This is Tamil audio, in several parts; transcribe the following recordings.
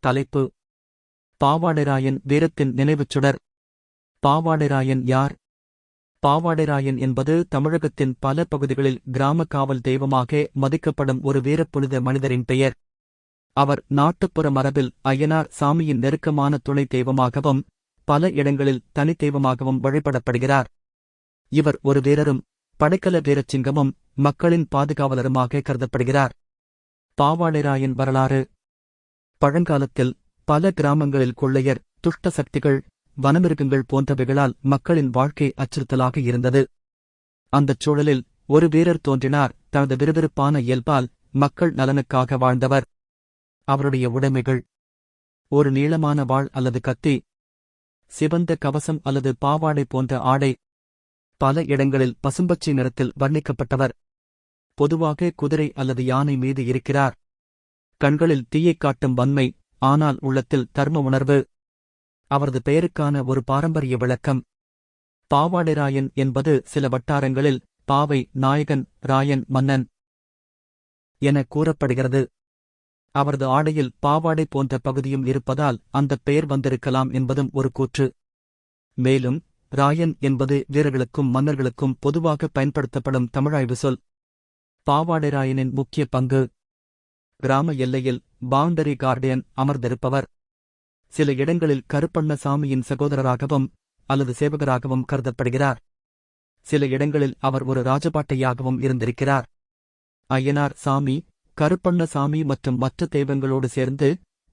தலைப்பு: பாவாடைராயன் வீரத்தின் நினைவுச் சுடர். பாவாடைராயன் யார்? பாவாடைராயன் என்பது தமிழகத்தின் பல பகுதிகளில் கிராம காவல் தெய்வமாக மதிக்கப்படும் ஒரு வீரப்புனித மனிதரின் பெயர். அவர் நாட்டுப்புற மரபில் அய்யனார் சாமியின் நெருக்கமான துணை தெய்வமாகவும் பல இடங்களில் தனித்தெய்வமாகவும் வழிபடப்படுகிறார். இவர் ஒரு வீரரும் படைக்கல வீரச்சிங்கமும் மக்களின் பாதுகாவலருமாக கருதப்படுகிறார். பாவாடைராயன் வரலாறு: பழங்காலத்தில் பல கிராமங்களில் கொள்ளையர், துஷ்ட சக்திகள், வனமிருகங்கள் போன்றவைகளால் மக்களின் வாழ்க்கை அச்சுறுத்தலாக இருந்தது. அந்தச் சூழலில் ஒரு வீரர் தோன்றினார். தனது விறுவிறுப்பான இயல்பால் மக்கள் நலனுக்காக வாழ்ந்தவர். அவருடைய உடைமைகள்: ஒரு நீளமான வாள் அல்லது கத்தி, சிவந்த கவசம் அல்லது பாவாடை போன்ற ஆடை. பல இடங்களில் பசும்பச்சை நிறத்தில் வர்ணிக்கப்பட்டவர். பொதுவாக குதிரை அல்லது யானை மீது இருக்கிறார். கண்களில் தீயைக் காட்டும் வன்மை, ஆனால் உள்ளத்தில் தர்ம உணர்வு. அவரது பெயருக்கான ஒரு பாரம்பரிய விளக்கம்: பாவாடைராயன் என்பது சில வட்டாரங்களில் பாவை நாயகன், ராயன் மன்னன் என கூறப்படுகிறது. அவரது ஆடையில் பாவாடை போன்ற பகுதியும் இருப்பதால் அந்தப் பெயர் வந்திருக்கலாம் என்பதும் ஒரு கூற்று. மேலும் ராயன் என்பது வீரர்களுக்கும் மன்னர்களுக்கும் பொதுவாக பயன்படுத்தப்படும் தமிழாய்வு சொல். பாவாடைராயனின் முக்கிய பங்கு: கிராம எல்லையில் பவுண்டரி கார்டியன் அமர்ந்திருப்பவர். சில இடங்களில் கருப்பண்ண சாமியின் சகோதரராகவும் அல்லது சேவகராகவும் கருதப்படுகிறார். சில இடங்களில் அவர் ஒரு ராஜபாட்டையாகவும் இருந்திருக்கிறார். அய்யனார் சாமி, கருப்பண்ண சாமி மற்றும் மற்ற தெய்வங்களோடு சேர்ந்து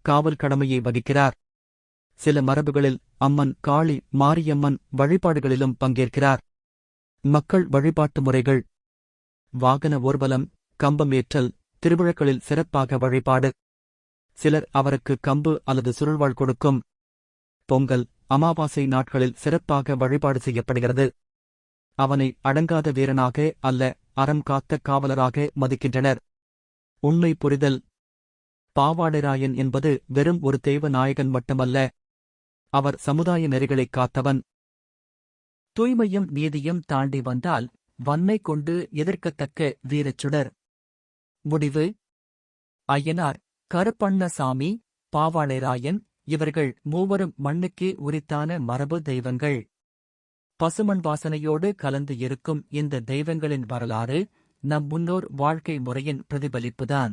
காவல் கடமையை வகிக்கிறார். சில மரபுகளில் அம்மன், காளி, மாரியம்மன் வழிபாடுகளிலும் பங்கேற்கிறார். மக்கள் வழிபாட்டு முறைகள்: வாகன ஊர்வலம், கம்பமேற்றல், திருவிழாக்களில் சிறப்பாக வழிபாடு. சிலர் அவருக்கு கம்பு அல்லது சுருள்வாள் கொடுக்கும். பொங்கல், அமாவாசை நாட்களில் சிறப்பாக வழிபாடு செய்யப்படுகிறது. அவனை அடங்காத வீரனாக அல்ல, அறம் காத்த காவலராக மதிக்கின்றனர். உண்மை புரிதல்: பாவாடைராயன் என்பது வெறும் ஒரு தெய்வ நாயகன் மட்டுமல்ல, அவர் சமுதாய நெறிகளைக் காத்தவன். தூய்மையும் நீதியும் தாண்டி வந்தால் வன்மை கொண்டு எதிர்க்கத்தக்க வீரச்சுடர். முடிவு: அய்யனார், கருப்பண்ண சாமி, பாவாடைராயன் இவர்கள் மூவரும் மண்ணுக்கே உரித்தான மரபு தெய்வங்கள். பசுமண் வாசனையோடு கலந்து இருக்கும் இந்த தெய்வங்களின் வரலாறு நம் முன்னோர் வாழ்க்கை முறையின் பிரதிபலிப்புதான்.